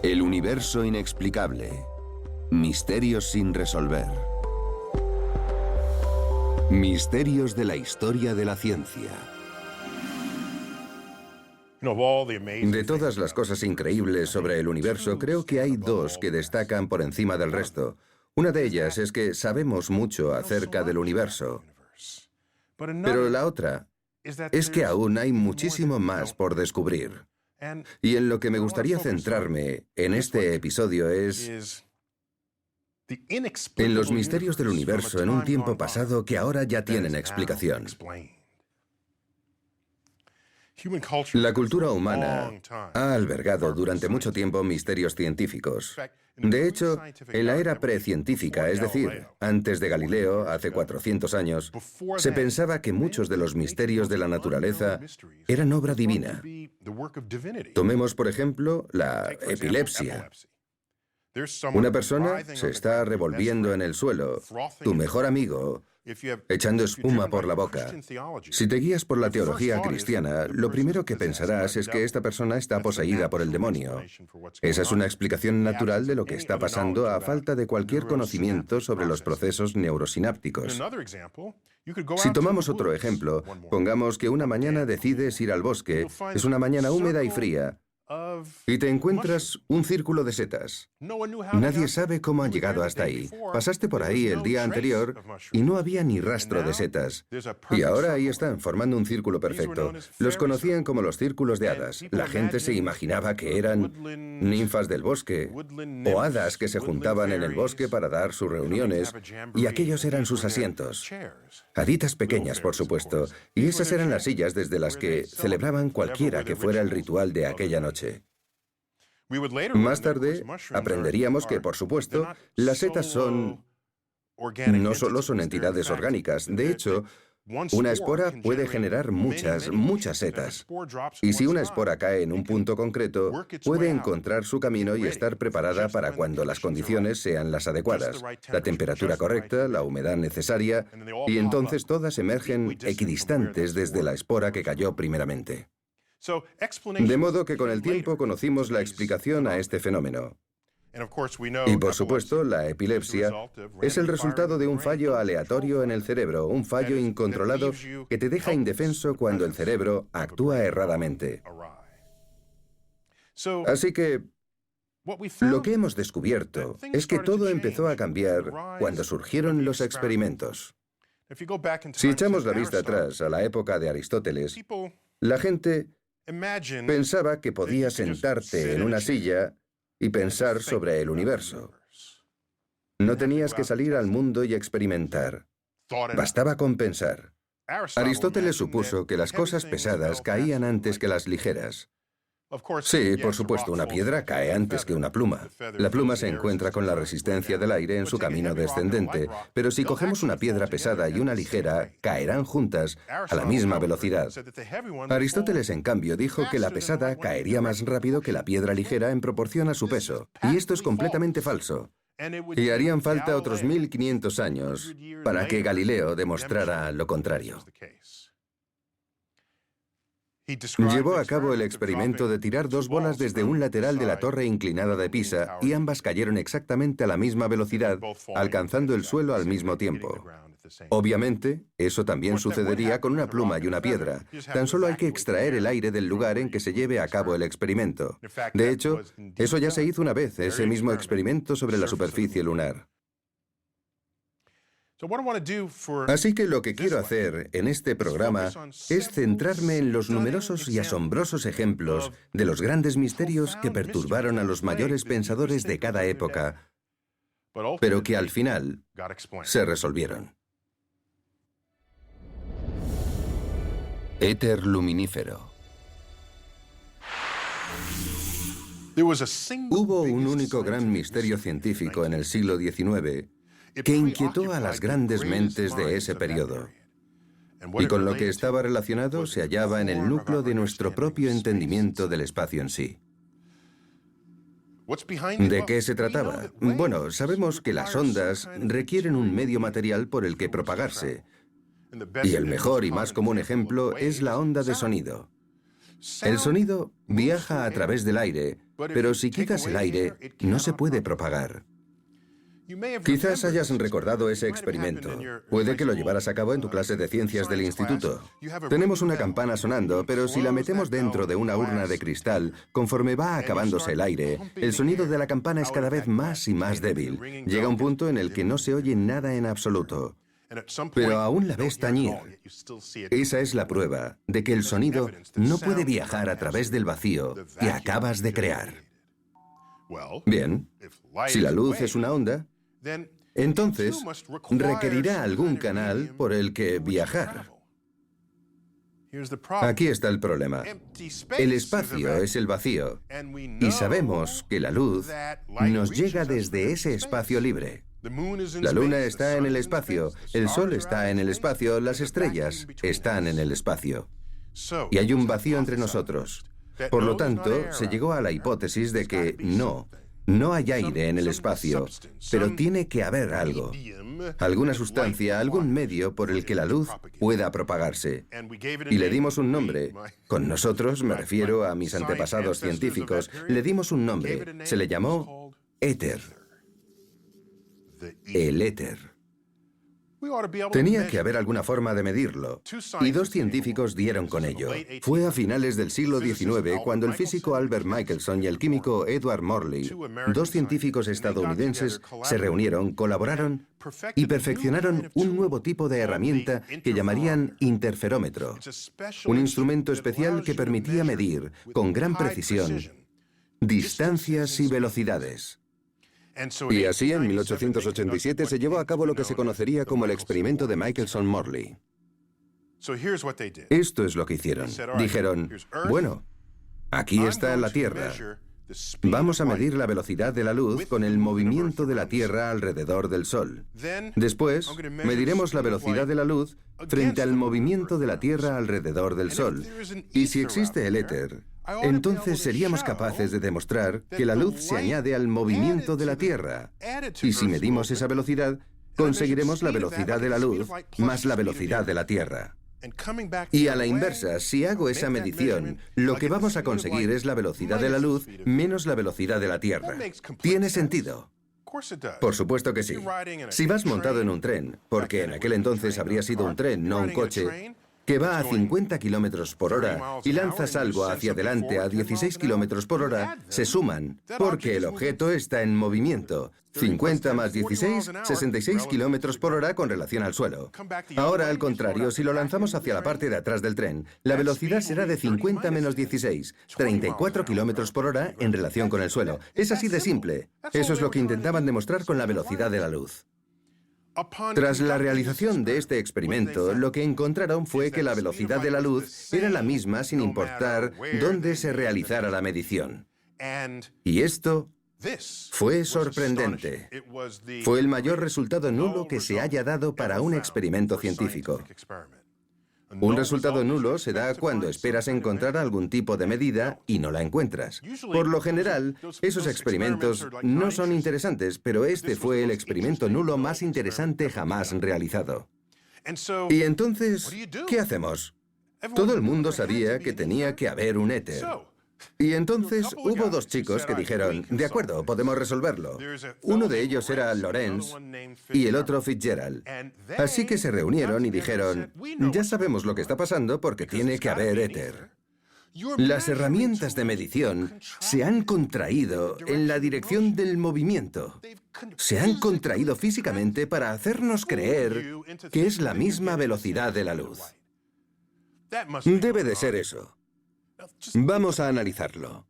El universo inexplicable. Misterios sin resolver. Misterios de la historia de la ciencia. De todas las cosas increíbles sobre el universo, creo que hay dos que destacan por encima del resto. Una de ellas es que sabemos mucho acerca del universo. Pero la otra es que aún hay muchísimo más por descubrir. Y en lo que me gustaría centrarme en este episodio es en los misterios del universo en un tiempo pasado que ahora ya tienen explicación. La cultura humana ha albergado durante mucho tiempo misterios científicos. De hecho, en la era precientífica, es decir, antes de Galileo, hace 400 años, se pensaba que muchos de los misterios de la naturaleza eran obra divina. Tomemos, por ejemplo, la epilepsia. Una persona se está revolviendo en el suelo, tu mejor amigo, echando espuma por la boca. Si te guías por la teología cristiana, lo primero que pensarás es que esta persona está poseída por el demonio. Esa es una explicación natural de lo que está pasando a falta de cualquier conocimiento sobre los procesos neurosinápticos. Si tomamos otro ejemplo, pongamos que una mañana decides ir al bosque, es una mañana húmeda y fría, y te encuentras un círculo de setas. Nadie sabe cómo han llegado hasta ahí. Pasaste por ahí el día anterior y no había ni rastro de setas. Y ahora ahí están, formando un círculo perfecto. Los conocían como los círculos de hadas. La gente se imaginaba que eran ninfas del bosque o hadas que se juntaban en el bosque para dar sus reuniones, y aquellos eran sus asientos. Haditas pequeñas, por supuesto, y esas eran las sillas desde las que celebraban cualquiera que fuera el ritual de aquella noche. Más tarde aprenderíamos que, por supuesto, las setas no solo son entidades orgánicas. De hecho, una espora puede generar muchas setas. Y si una espora cae en un punto concreto, puede encontrar su camino y estar preparada para cuando las condiciones sean las adecuadas, la temperatura correcta, la humedad necesaria, y entonces todas emergen equidistantes desde la espora que cayó primeramente. De modo que con el tiempo conocimos la explicación a este fenómeno. Y por supuesto, la epilepsia es el resultado de un fallo aleatorio en el cerebro, un fallo incontrolado que te deja indefenso cuando el cerebro actúa erradamente. Así que lo que hemos descubierto es que todo empezó a cambiar cuando surgieron los experimentos. Si echamos la vista atrás a la época de Aristóteles, la gente pensaba que podías sentarte en una silla y pensar sobre el universo. No tenías que salir al mundo y experimentar. Bastaba con pensar. Aristóteles supuso que las cosas pesadas caían antes que las ligeras. Sí, por supuesto, una piedra cae antes que una pluma. La pluma se encuentra con la resistencia del aire en su camino descendente, pero si cogemos una piedra pesada y una ligera, caerán juntas a la misma velocidad. Aristóteles, en cambio, dijo que la pesada caería más rápido que la piedra ligera en proporción a su peso, y esto es completamente falso. Y harían falta otros 1500 años para que Galileo demostrara lo contrario. Llevó a cabo el experimento de tirar dos bolas desde un lateral de la torre inclinada de Pisa y ambas cayeron exactamente a la misma velocidad, alcanzando el suelo al mismo tiempo. Obviamente, eso también sucedería con una pluma y una piedra. Tan solo hay que extraer el aire del lugar en que se lleve a cabo el experimento. De hecho, eso ya se hizo una vez, ese mismo experimento sobre la superficie lunar. Así que lo que quiero hacer en este programa es centrarme en los numerosos y asombrosos ejemplos de los grandes misterios que perturbaron a los mayores pensadores de cada época, pero que al final se resolvieron. Éter luminífero. Hubo un único gran misterio científico en el siglo XIX que inquietó a las grandes mentes de ese periodo. Y con lo que estaba relacionado se hallaba en el núcleo de nuestro propio entendimiento del espacio en sí. ¿De qué se trataba? Bueno, sabemos que las ondas requieren un medio material por el que propagarse. Y el mejor y más común ejemplo es la onda de sonido. El sonido viaja a través del aire, pero si quitas el aire, no se puede propagar. Quizás hayas recordado ese experimento. Puede que lo llevaras a cabo en tu clase de ciencias del instituto. Tenemos una campana sonando, pero si la metemos dentro de una urna de cristal, conforme va acabándose el aire, el sonido de la campana es cada vez más y más débil. Llega un punto en el que no se oye nada en absoluto. Pero aún la ves tañir. Esa es la prueba de que el sonido no puede viajar a través del vacío que acabas de crear. Bien, si la luz es una onda, entonces requerirá algún canal por el que viajar. Aquí está el problema. El espacio es el vacío, y sabemos que la luz nos llega desde ese espacio libre. La luna está en el espacio, el sol está en el espacio, las estrellas están en el espacio. Y hay un vacío entre nosotros. Por lo tanto, se llegó a la hipótesis de que no hay aire en el espacio, pero tiene que haber algo, alguna sustancia, algún medio por el que la luz pueda propagarse. Y le dimos un nombre. Con nosotros, me refiero a mis antepasados científicos, le dimos un nombre. Se le llamó éter. El éter. Tenía que haber alguna forma de medirlo, y dos científicos dieron con ello. Fue a finales del siglo XIX cuando el físico Albert Michelson y el químico Edward Morley, dos científicos estadounidenses, se reunieron, colaboraron y perfeccionaron un nuevo tipo de herramienta que llamarían interferómetro, un instrumento especial que permitía medir, con gran precisión, distancias y velocidades. Y así, en 1887, se llevó a cabo lo que se conocería como el experimento de Michelson-Morley. Esto es lo que hicieron. Dijeron, bueno, aquí está la Tierra. Vamos a medir la velocidad de la luz con el movimiento de la Tierra alrededor del Sol. Después, mediremos la velocidad de la luz frente al movimiento de la Tierra alrededor del Sol. Y si existe el éter, entonces seríamos capaces de demostrar que la luz se añade al movimiento de la Tierra. Y si medimos esa velocidad, conseguiremos la velocidad de la luz más la velocidad de la Tierra. Y a la inversa, si hago esa medición, lo que vamos a conseguir es la velocidad de la luz menos la velocidad de la Tierra. ¿Tiene sentido? Por supuesto que sí. Si vas montado en un tren, porque en aquel entonces habría sido un tren, no un coche, que va a 50 kilómetros por hora y lanzas algo hacia adelante a 16 kilómetros por hora, se suman, porque el objeto está en movimiento. 50 más 16, 66 kilómetros por hora con relación al suelo. Ahora, al contrario, si lo lanzamos hacia la parte de atrás del tren, la velocidad será de 50 menos 16, 34 kilómetros por hora en relación con el suelo. Es así de simple. Eso es lo que intentaban demostrar con la velocidad de la luz. Tras la realización de este experimento, lo que encontraron fue que la velocidad de la luz era la misma sin importar dónde se realizara la medición. Y esto fue sorprendente. Fue el mayor resultado nulo que se haya dado para un experimento científico. Un resultado nulo se da cuando esperas encontrar algún tipo de medida y no la encuentras. Por lo general, esos experimentos no son interesantes, pero este fue el experimento nulo más interesante jamás realizado. Y entonces, ¿qué hacemos? Todo el mundo sabía que tenía que haber un éter. Y entonces hubo dos chicos que dijeron, de acuerdo, podemos resolverlo. Uno de ellos era Lorentz y el otro Fitzgerald. Así que se reunieron y dijeron, ya sabemos lo que está pasando porque tiene que haber éter. Las herramientas de medición se han contraído en la dirección del movimiento. Se han contraído físicamente para hacernos creer que es la misma velocidad de la luz. Debe de ser eso. Vamos a analizarlo.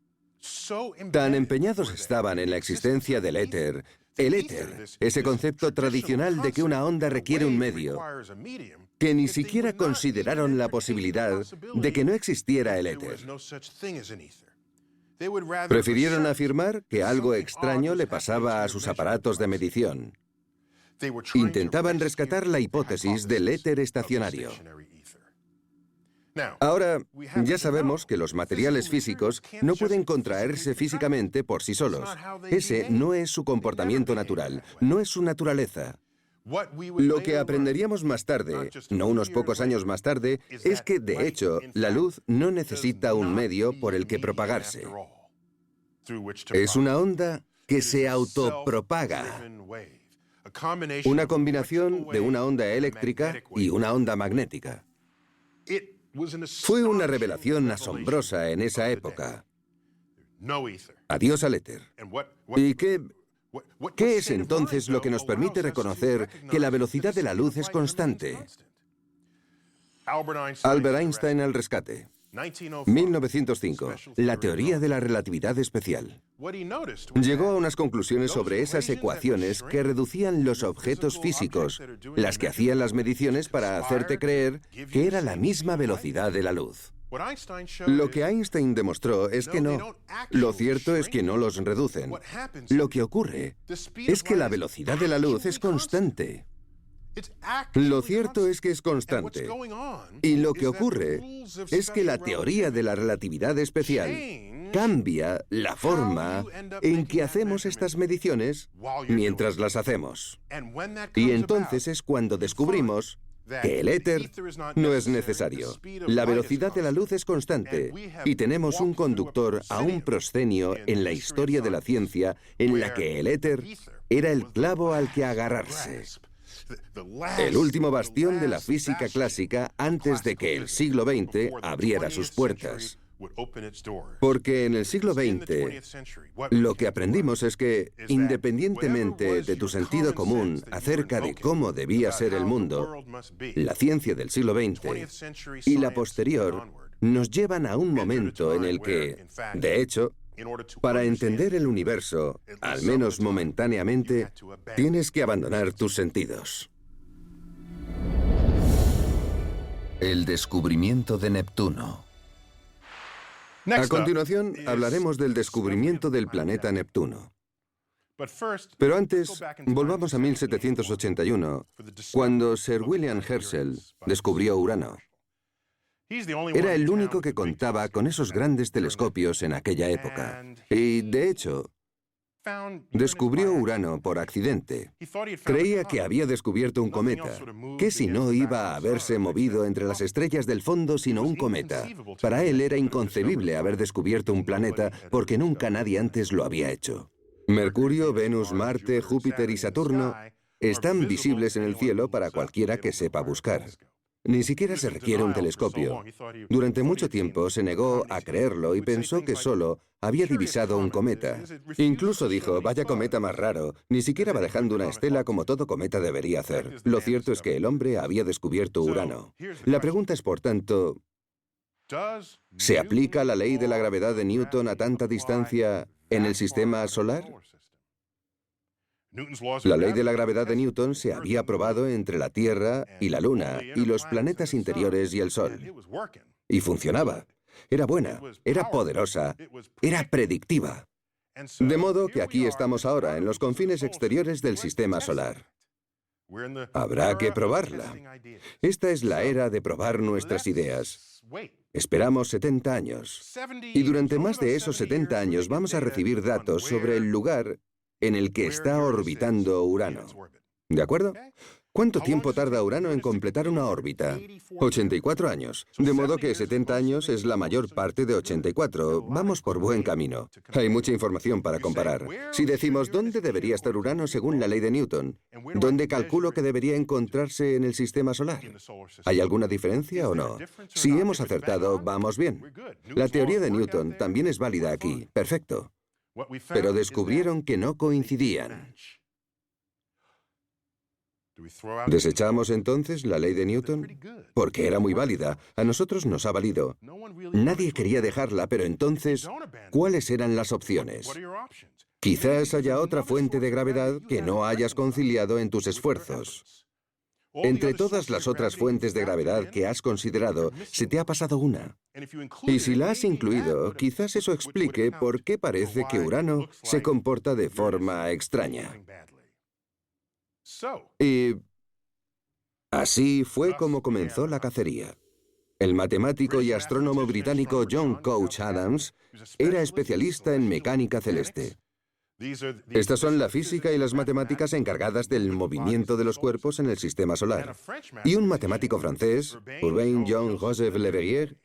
Tan empeñados estaban en la existencia del éter, el éter, ese concepto tradicional de que una onda requiere un medio, que ni siquiera consideraron la posibilidad de que no existiera el éter. Prefirieron afirmar que algo extraño le pasaba a sus aparatos de medición. Intentaban rescatar la hipótesis del éter estacionario. Ahora, ya sabemos que los materiales físicos no pueden contraerse físicamente por sí solos. Ese no es su comportamiento natural, no es su naturaleza. Lo que aprenderíamos más tarde, no unos pocos años más tarde, es que, de hecho, la luz no necesita un medio por el que propagarse. Es una onda que se autopropaga. Una combinación de una onda eléctrica y una onda magnética. Fue una revelación asombrosa en esa época. Adiós al éter. ¿Y qué es entonces lo que nos permite reconocer que la velocidad de la luz es constante? Albert Einstein al rescate. 1905. La teoría de la relatividad especial. Llegó a unas conclusiones sobre esas ecuaciones que reducían los objetos físicos, las que hacían las mediciones para hacerte creer que era la misma velocidad de la luz. Lo que Einstein demostró es que no. Lo cierto es que no los reducen. Lo que ocurre es que la velocidad de la luz es constante. Lo cierto es que es constante. Y lo que ocurre es que la teoría de la relatividad especial cambia la forma en que hacemos estas mediciones mientras las hacemos. Y entonces es cuando descubrimos que el éter no es necesario. La velocidad de la luz es constante y tenemos un conductor a un proscenio en la historia de la ciencia en la que el éter era el clavo al que agarrarse. El último bastión de la física clásica antes de que el siglo XX abriera sus puertas. Porque en el siglo XX lo que aprendimos es que, independientemente de tu sentido común acerca de cómo debía ser el mundo, la ciencia del siglo XX y la posterior nos llevan a un momento en el que, de hecho, para entender el universo, al menos momentáneamente, tienes que abandonar tus sentidos. El descubrimiento de Neptuno. A continuación, hablaremos del descubrimiento del planeta Neptuno. Pero antes, volvamos a 1781, cuando Sir William Herschel descubrió Urano. Era el único que contaba con esos grandes telescopios en aquella época. Y, de hecho, descubrió Urano por accidente. Creía que había descubierto un cometa. ¿Qué si no iba a haberse movido entre las estrellas del fondo sino un cometa? Para él era inconcebible haber descubierto un planeta porque nunca nadie antes lo había hecho. Mercurio, Venus, Marte, Júpiter y Saturno están visibles en el cielo para cualquiera que sepa buscar. Ni siquiera se requiere un telescopio. Durante mucho tiempo se negó a creerlo y pensó que solo había divisado un cometa. Incluso dijo, vaya cometa más raro, ni siquiera va dejando una estela como todo cometa debería hacer. Lo cierto es que el hombre había descubierto Urano. La pregunta es, por tanto, ¿se aplica la ley de la gravedad de Newton a tanta distancia en el sistema solar? La ley de la gravedad de Newton se había probado entre la Tierra y la Luna, y los planetas interiores y el Sol. Y funcionaba. Era buena, era poderosa, era predictiva. De modo que aquí estamos ahora, en los confines exteriores del sistema solar. Habrá que probarla. Esta es la era de probar nuestras ideas. Esperamos 70 años. Y durante más de esos 70 años vamos a recibir datos sobre el lugar en el que está orbitando Urano. ¿De acuerdo? ¿Cuánto tiempo tarda Urano en completar una órbita? 84 años. De modo que 70 años es la mayor parte de 84. Vamos por buen camino. Hay mucha información para comparar. Si decimos dónde debería estar Urano según la ley de Newton, ¿dónde calculo que debería encontrarse en el sistema solar? ¿Hay alguna diferencia o no? Si hemos acertado, vamos bien. La teoría de Newton también es válida aquí. Perfecto. Pero descubrieron que no coincidían. ¿Desechamos entonces la ley de Newton? Porque era muy válida. A nosotros nos ha valido. Nadie quería dejarla, pero entonces, ¿cuáles eran las opciones? Quizás haya otra fuente de gravedad que no hayas conciliado en tus esfuerzos. Entre todas las otras fuentes de gravedad que has considerado, se te ha pasado una. Y si la has incluido, quizás eso explique por qué parece que Urano se comporta de forma extraña. Y así fue como comenzó la cacería. El matemático y astrónomo británico John Couch Adams era especialista en mecánica celeste. Estas son la física y las matemáticas encargadas del movimiento de los cuerpos en el sistema solar. Y un matemático francés, Urbain Jean-Joseph Le Verrier,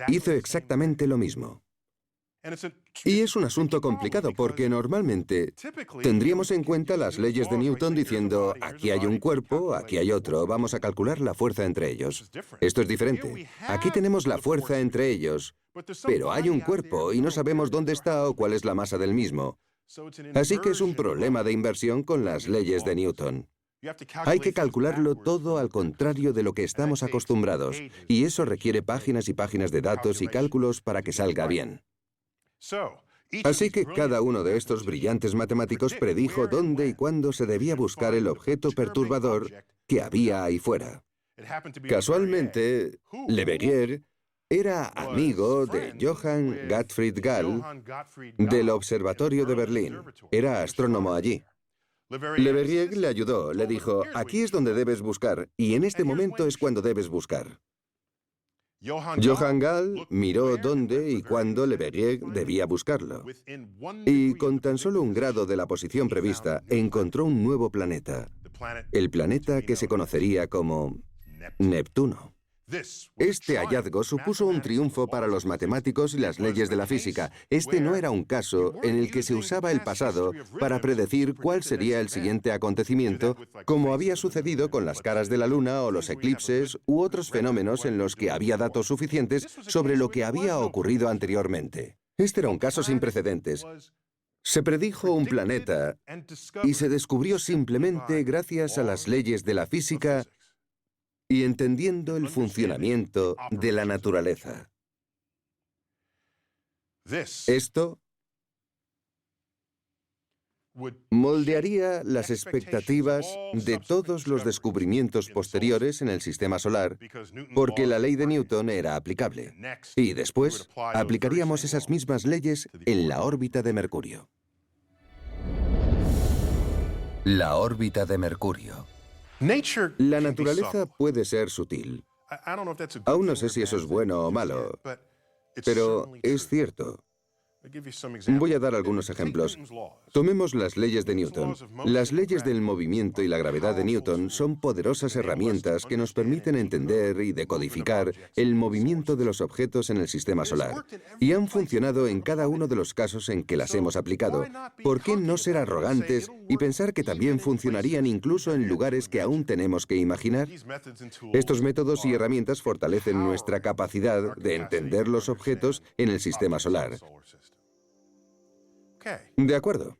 hizo exactamente lo mismo. Y es un asunto complicado porque normalmente tendríamos en cuenta las leyes de Newton diciendo aquí hay un cuerpo, aquí hay otro, vamos a calcular la fuerza entre ellos. Esto es diferente. Aquí tenemos la fuerza entre ellos, pero hay un cuerpo y no sabemos dónde está o cuál es la masa del mismo. Así que es un problema de inversión con las leyes de Newton. Hay que calcularlo todo al contrario de lo que estamos acostumbrados, y eso requiere páginas y páginas de datos y cálculos para que salga bien. Así que cada uno de estos brillantes matemáticos predijo dónde y cuándo se debía buscar el objeto perturbador que había ahí fuera. Casualmente, Leverrier era amigo de Johann Gottfried Gall del Observatorio de Berlín. Era astrónomo allí. Leverrier le ayudó, le dijo, aquí es donde debes buscar, y en este momento es cuando debes buscar. Johann Gall miró dónde y cuándo Leverrier debía buscarlo. Y con tan solo un grado de la posición prevista, encontró un nuevo planeta. El planeta que se conocería como Neptuno. Este hallazgo supuso un triunfo para los matemáticos y las leyes de la física. Este no era un caso en el que se usaba el pasado para predecir cuál sería el siguiente acontecimiento, como había sucedido con las caras de la luna o los eclipses u otros fenómenos en los que había datos suficientes sobre lo que había ocurrido anteriormente. Este era un caso sin precedentes. Se predijo un planeta y se descubrió simplemente gracias a las leyes de la física y entendiendo el funcionamiento de la naturaleza. Esto moldearía las expectativas de todos los descubrimientos posteriores en el sistema solar, porque la ley de Newton era aplicable. Y después aplicaríamos esas mismas leyes en la órbita de Mercurio. La órbita de Mercurio. La naturaleza puede ser sutil. Aún no sé si eso es bueno o malo, pero es cierto. Voy a dar algunos ejemplos. Tomemos las leyes de Newton. Las leyes del movimiento y la gravedad de Newton son poderosas herramientas que nos permiten entender y decodificar el movimiento de los objetos en el sistema solar. Y han funcionado en cada uno de los casos en que las hemos aplicado. ¿Por qué no ser arrogantes y pensar que también funcionarían incluso en lugares que aún tenemos que imaginar? Estos métodos y herramientas fortalecen nuestra capacidad de entender los objetos en el sistema solar. De acuerdo.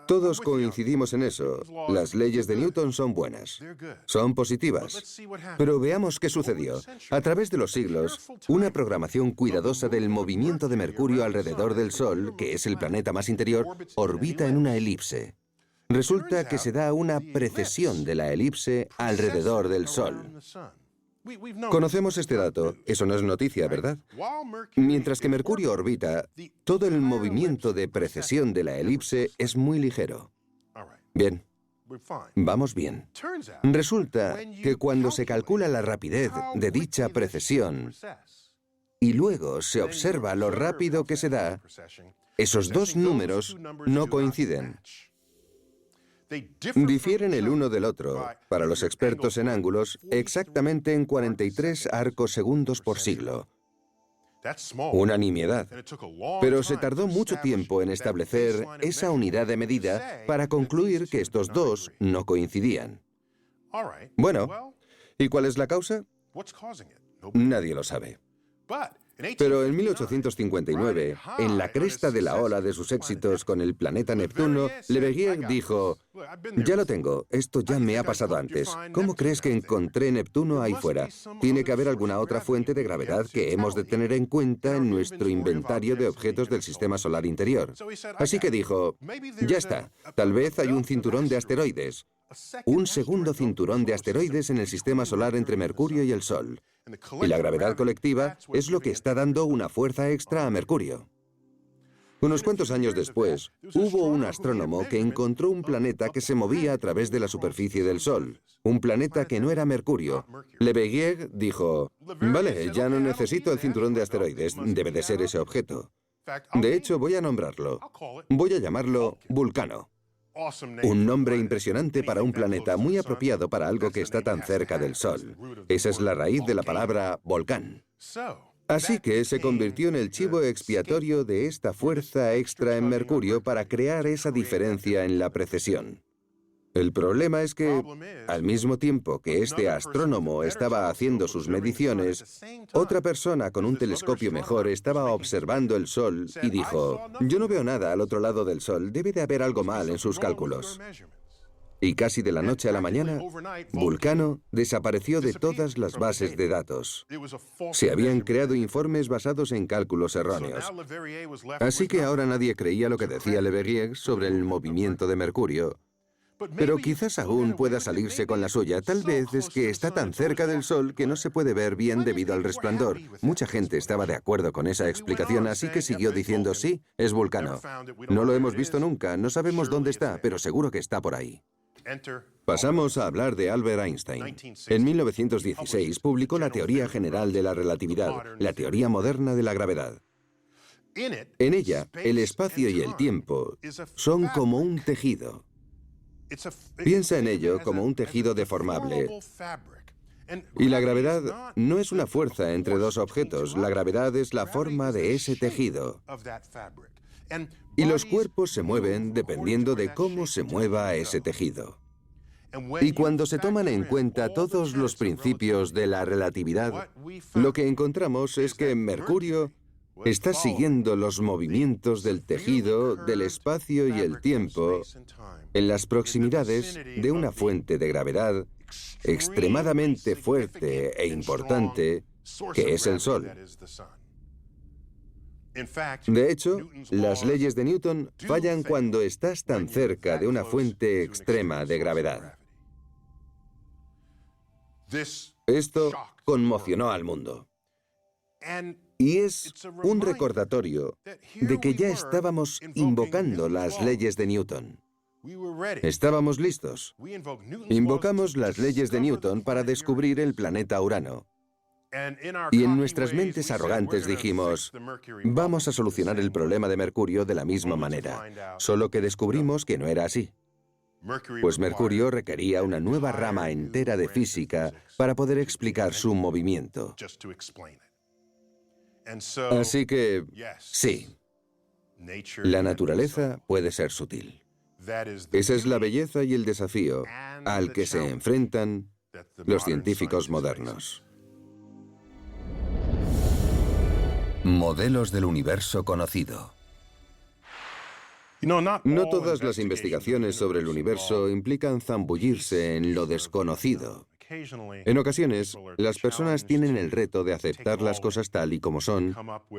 Todos coincidimos en eso. Las leyes de Newton son buenas. Son positivas. Pero veamos qué sucedió. A través de los siglos, una programación cuidadosa del movimiento de Mercurio alrededor del Sol, que es el planeta más interior, orbita en una elipse. Resulta que se da una precesión de la elipse alrededor del Sol. Conocemos este dato. Eso no es noticia, ¿verdad? Mientras que Mercurio orbita, todo el movimiento de precesión de la elipse es muy ligero. Bien. Vamos bien. Resulta que cuando se calcula la rapidez de dicha precesión y luego se observa lo rápido que se da, esos dos números no coinciden. Difieren el uno del otro, para los expertos en ángulos, exactamente en 43 arcos segundos por siglo. Una nimiedad. Pero se tardó mucho tiempo en establecer esa unidad de medida para concluir que estos dos no coincidían. Bueno, ¿y cuál es la causa? Nadie lo sabe. Pero en 1859, en la cresta de la ola de sus éxitos con el planeta Neptuno, Leverrier dijo, ya lo tengo, esto ya me ha pasado antes. ¿Cómo crees que encontré Neptuno ahí fuera? Tiene que haber alguna otra fuente de gravedad que hemos de tener en cuenta en nuestro inventario de objetos del sistema solar interior. Así que dijo, ya está, tal vez hay un cinturón de asteroides. Un segundo cinturón de asteroides en el sistema solar entre Mercurio y el Sol. Y la gravedad colectiva es lo que está dando una fuerza extra a Mercurio. Unos cuantos años después, hubo un astrónomo que encontró un planeta que se movía a través de la superficie del Sol. Un planeta que no era Mercurio. Leverrier dijo, vale, ya no necesito el cinturón de asteroides, debe de ser ese objeto. De hecho, voy a nombrarlo. Voy a llamarlo Vulcano. Un nombre impresionante para un planeta, muy apropiado para algo que está tan cerca del Sol. Esa es la raíz de la palabra volcán. Así que se convirtió en el chivo expiatorio de esta fuerza extra en Mercurio para crear esa diferencia en la precesión. El problema es que, al mismo tiempo que este astrónomo estaba haciendo sus mediciones, otra persona con un telescopio mejor estaba observando el Sol y dijo: «Yo no veo nada al otro lado del Sol, debe de haber algo mal en sus cálculos». Y casi de la noche a la mañana, Vulcano desapareció de todas las bases de datos. Se habían creado informes basados en cálculos erróneos. Así que ahora nadie creía lo que decía Leverrier sobre el movimiento de Mercurio. Pero quizás aún pueda salirse con la suya. Tal vez es que está tan cerca del Sol que no se puede ver bien debido al resplandor. Mucha gente estaba de acuerdo con esa explicación, así que siguió diciendo: «Sí, es Vulcano. No lo hemos visto nunca, no sabemos dónde está, pero seguro que está por ahí». Pasamos a hablar de Albert Einstein. En 1916 publicó la teoría general de la relatividad, la teoría moderna de la gravedad. En ella, el espacio y el tiempo son como un tejido. Piensa en ello como un tejido deformable. Y la gravedad no es una fuerza entre dos objetos, la gravedad es la forma de ese tejido. Y los cuerpos se mueven dependiendo de cómo se mueva ese tejido. Y cuando se toman en cuenta todos los principios de la relatividad, lo que encontramos es que Mercurio está siguiendo los movimientos del tejido, del espacio y el tiempo en las proximidades de una fuente de gravedad extremadamente fuerte e importante, que es el Sol. De hecho, las leyes de Newton fallan cuando estás tan cerca de una fuente extrema de gravedad. Esto conmocionó al mundo. Y es un recordatorio de que ya estábamos invocando las leyes de Newton. Estábamos listos. Invocamos las leyes de Newton para descubrir el planeta Urano. Y en nuestras mentes arrogantes dijimos: «Vamos a solucionar el problema de Mercurio de la misma manera», solo que descubrimos que no era así. Pues Mercurio requería una nueva rama entera de física para poder explicar su movimiento. Así que, sí, la naturaleza puede ser sutil. Esa es la belleza y el desafío al que se enfrentan los científicos modernos. Modelos del universo conocido. No todas las investigaciones sobre el universo implican zambullirse en lo desconocido. En ocasiones, las personas tienen el reto de aceptar las cosas tal y como son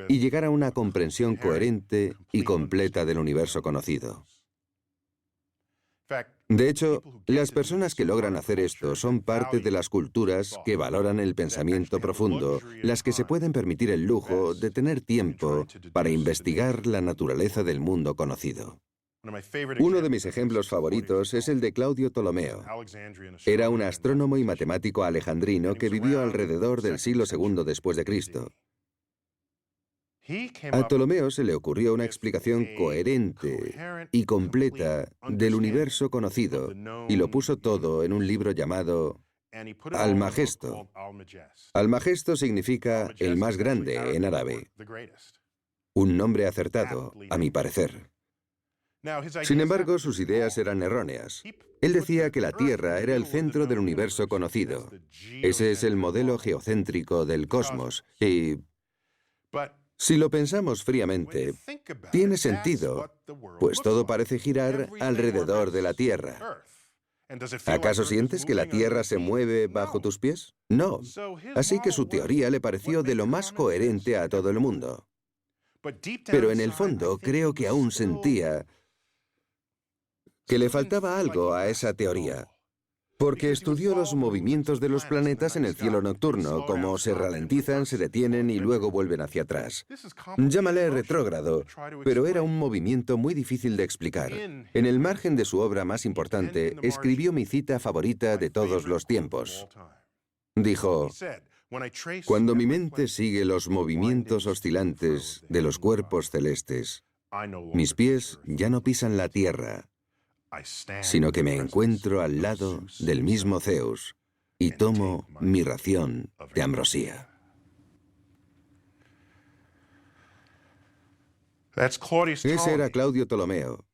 y llegar a una comprensión coherente y completa del universo conocido. De hecho, las personas que logran hacer esto son parte de las culturas que valoran el pensamiento profundo, las que se pueden permitir el lujo de tener tiempo para investigar la naturaleza del mundo conocido. Uno de mis ejemplos favoritos es el de Claudio Ptolomeo. Era un astrónomo y matemático alejandrino que vivió alrededor del siglo II después de Cristo. A Ptolomeo se le ocurrió una explicación coherente y completa del universo conocido y lo puso todo en un libro llamado Almagesto. Almagesto significa el más grande en árabe. Un nombre acertado, a mi parecer. Sin embargo, sus ideas eran erróneas. Él decía que la Tierra era el centro del universo conocido. Ese es el modelo geocéntrico del cosmos y... si lo pensamos fríamente, tiene sentido, pues todo parece girar alrededor de la Tierra. ¿Acaso sientes que la Tierra se mueve bajo tus pies? No. Así que su teoría le pareció de lo más coherente a todo el mundo. Pero en el fondo creo que aún sentía que le faltaba algo a esa teoría. Porque estudió los movimientos de los planetas en el cielo nocturno, cómo se ralentizan, se detienen y luego vuelven hacia atrás. Llámale retrógrado, pero era un movimiento muy difícil de explicar. En el margen de su obra más importante, escribió mi cita favorita de todos los tiempos. Dijo: «Cuando mi mente sigue los movimientos oscilantes de los cuerpos celestes, mis pies ya no pisan la tierra, sino que me encuentro al lado del mismo Zeus y tomo mi ración de ambrosía». Ese era Claudio Ptolomeo,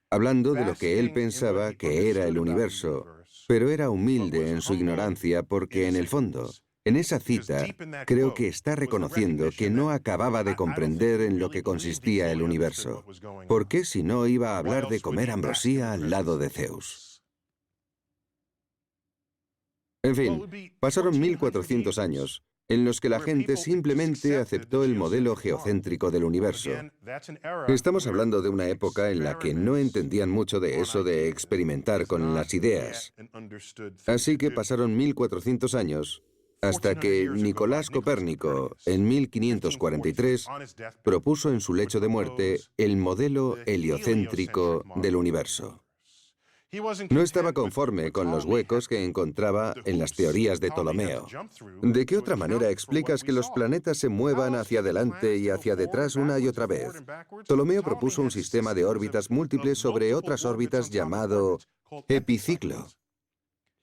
hablando de lo que él pensaba que era el universo, pero era humilde en su ignorancia porque, en el fondo, en esa cita, creo que está reconociendo que no acababa de comprender en lo que consistía el universo. ¿Por qué si no iba a hablar de comer ambrosía al lado de Zeus? En fin, pasaron 1400 años en los que la gente simplemente aceptó el modelo geocéntrico del universo. Estamos hablando de una época en la que no entendían mucho de eso de experimentar con las ideas. Así que pasaron 1400 años hasta que Nicolás Copérnico, en 1543, propuso en su lecho de muerte el modelo heliocéntrico del universo. No estaba conforme con los huecos que encontraba en las teorías de Ptolomeo. ¿De qué otra manera explicas que los planetas se muevan hacia adelante y hacia detrás una y otra vez? Ptolomeo propuso un sistema de órbitas múltiples sobre otras órbitas llamado epiciclo.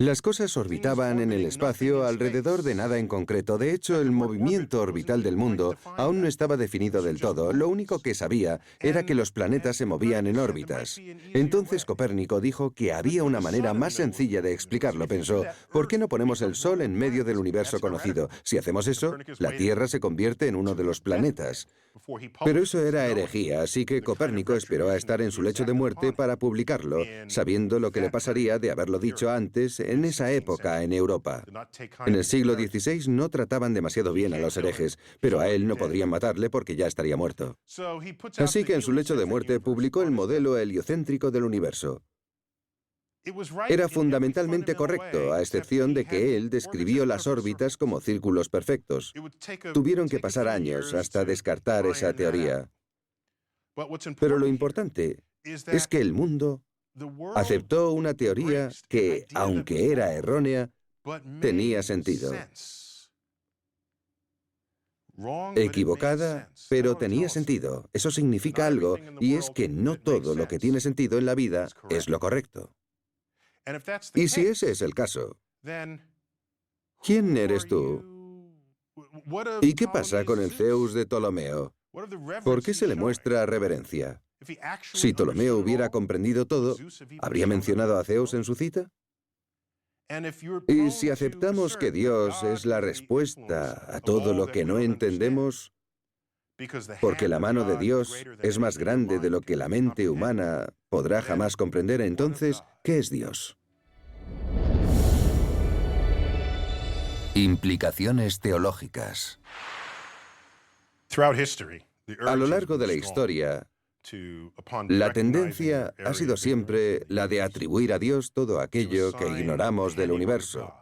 Las cosas orbitaban en el espacio alrededor de nada en concreto. De hecho, el movimiento orbital del mundo aún no estaba definido del todo. Lo único que sabía era que los planetas se movían en órbitas. Entonces Copérnico dijo que había una manera más sencilla de explicarlo. Pensó, ¿por qué no ponemos el Sol en medio del universo conocido? Si hacemos eso, la Tierra se convierte en uno de los planetas. Pero eso era herejía, así que Copérnico esperó a estar en su lecho de muerte para publicarlo, sabiendo lo que le pasaría de haberlo dicho antes en esa época en Europa. En el siglo XVI no trataban demasiado bien a los herejes, pero a él no podrían matarle porque ya estaría muerto. Así que en su lecho de muerte publicó el modelo heliocéntrico del universo. Era fundamentalmente correcto, a excepción de que él describió las órbitas como círculos perfectos. Tuvieron que pasar años hasta descartar esa teoría. Pero lo importante es que el mundo aceptó una teoría que, aunque era errónea, tenía sentido. Equivocada, pero tenía sentido. Eso significa algo, y es que no todo lo que tiene sentido en la vida es lo correcto. Y si ese es el caso, ¿quién eres tú? ¿Y qué pasa con el Zeus de Ptolomeo? ¿Por qué se le muestra reverencia? Si Ptolomeo hubiera comprendido todo, ¿habría mencionado a Zeus en su cita? Y si aceptamos que Dios es la respuesta a todo lo que no entendemos, porque la mano de Dios es más grande de lo que la mente humana podrá jamás comprender, entonces, ¿qué es Dios? Implicaciones teológicas. A lo largo de la historia, la tendencia ha sido siempre la de atribuir a Dios todo aquello que ignoramos del universo,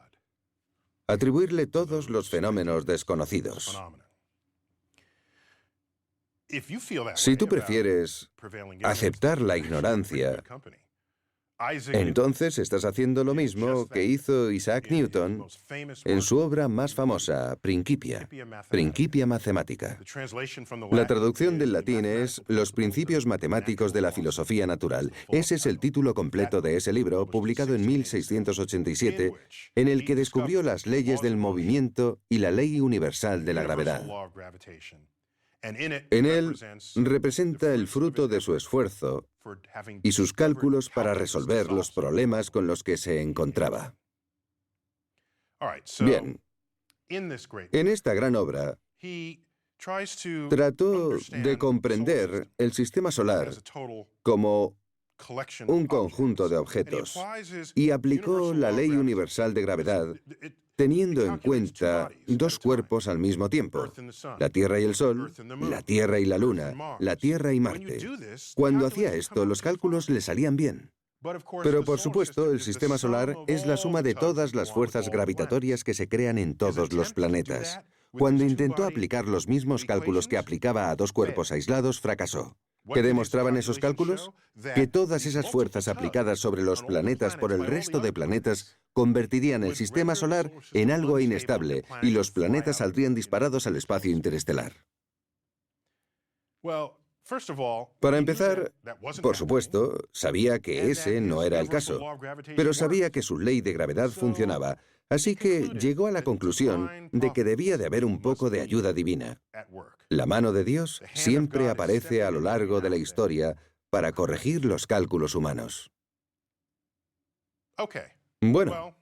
atribuirle todos los fenómenos desconocidos. Si tú prefieres aceptar la ignorancia, entonces estás haciendo lo mismo que hizo Isaac Newton en su obra más famosa, Principia, Principia Mathematica. La traducción del latín es Los principios matemáticos de la filosofía natural. Ese es el título completo de ese libro, publicado en 1687, en el que descubrió las leyes del movimiento y la ley universal de la gravedad. En él representa el fruto de su esfuerzo y sus cálculos para resolver los problemas con los que se encontraba. Bien, en esta gran obra, trató de comprender el sistema solar como un conjunto de objetos y aplicó la ley universal de gravedad teniendo en cuenta dos cuerpos al mismo tiempo, la Tierra y el Sol, la Tierra y la Luna, la Tierra y Marte. Cuando hacía esto, los cálculos le salían bien. Pero, por supuesto, el sistema solar es la suma de todas las fuerzas gravitatorias que se crean en todos los planetas. Cuando intentó aplicar los mismos cálculos que aplicaba a dos cuerpos aislados, fracasó. ¿Qué demostraban esos cálculos? Que todas esas fuerzas aplicadas sobre los planetas por el resto de planetas convertirían el sistema solar en algo inestable y los planetas saldrían disparados al espacio interestelar. Para empezar, por supuesto, sabía que ese no era el caso, pero sabía que su ley de gravedad funcionaba, Así que llegó a la conclusión de que debía de haber un poco de ayuda divina. La mano de Dios siempre aparece a lo largo de la historia para corregir los cálculos humanos. Bueno,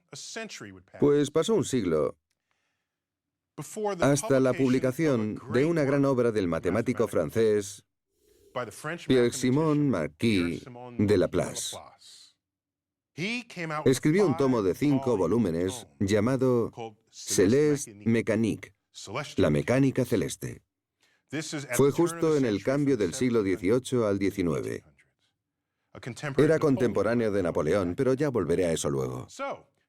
pues pasó un siglo hasta la publicación de una gran obra del matemático francés Pierre-Simon Marquis de Laplace. Escribió un tomo de 5 volúmenes llamado Céleste Mécanique, la mecánica celeste. Fue justo en el cambio del siglo XVIII al XIX. Era contemporáneo de Napoleón, pero ya volveré a eso luego.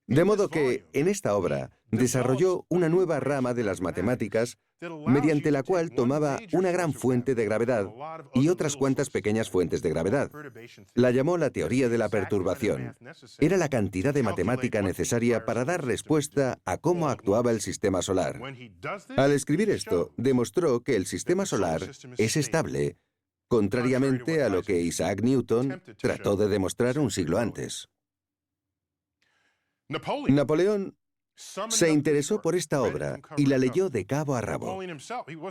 De modo que, en esta obra, desarrolló una nueva rama de las matemáticas mediante la cual tomaba una gran fuente de gravedad y otras cuantas pequeñas fuentes de gravedad. La llamó la teoría de la perturbación. Era la cantidad de matemática necesaria para dar respuesta a cómo actuaba el sistema solar. Al escribir esto, demostró que el sistema solar es estable, contrariamente a lo que Isaac Newton trató de demostrar un siglo antes. Napoleón se interesó por esta obra y la leyó de cabo a rabo.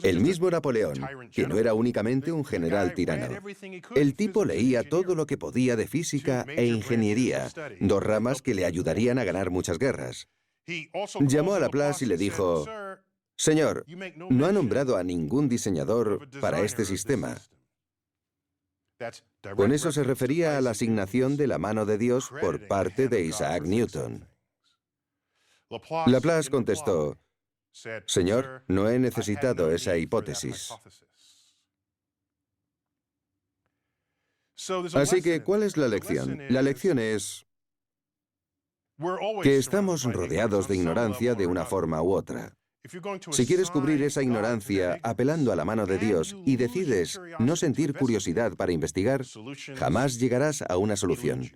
El mismo Napoleón, que no era únicamente un general tirano. El tipo leía todo lo que podía de física e ingeniería, dos ramas que le ayudarían a ganar muchas guerras. Llamó a Laplace y le dijo: «Señor, no ha nombrado a ningún diseñador para este sistema». Con eso se refería a la asignación de la mano de Dios por parte de Isaac Newton. Laplace contestó: «Señor, no he necesitado esa hipótesis». Así que, ¿cuál es la lección? La lección es que estamos rodeados de ignorancia de una forma u otra. Si quieres cubrir esa ignorancia apelando a la mano de Dios y decides no sentir curiosidad para investigar, jamás llegarás a una solución.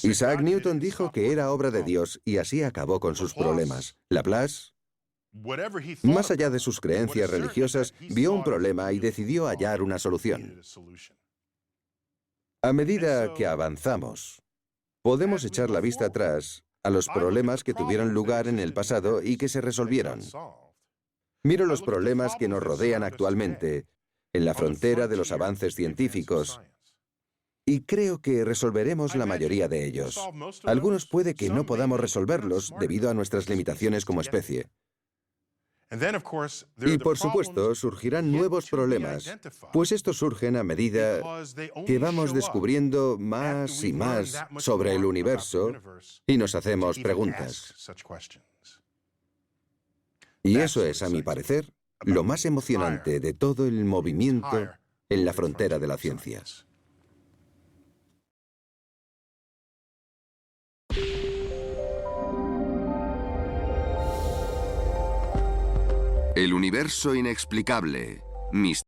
Isaac Newton dijo que era obra de Dios y así acabó con sus problemas. Laplace, más allá de sus creencias religiosas, vio un problema y decidió hallar una solución. A medida que avanzamos, podemos echar la vista atrás a los problemas que tuvieron lugar en el pasado y que se resolvieron. Miro los problemas que nos rodean actualmente, en la frontera de los avances científicos, y creo que resolveremos la mayoría de ellos. Algunos puede que no podamos resolverlos debido a nuestras limitaciones como especie. Y por supuesto, surgirán nuevos problemas, pues estos surgen a medida que vamos descubriendo más y más sobre el universo y nos hacemos preguntas. Y eso es, a mi parecer, lo más emocionante de todo el movimiento en la frontera de la ciencia. El universo inexplicable.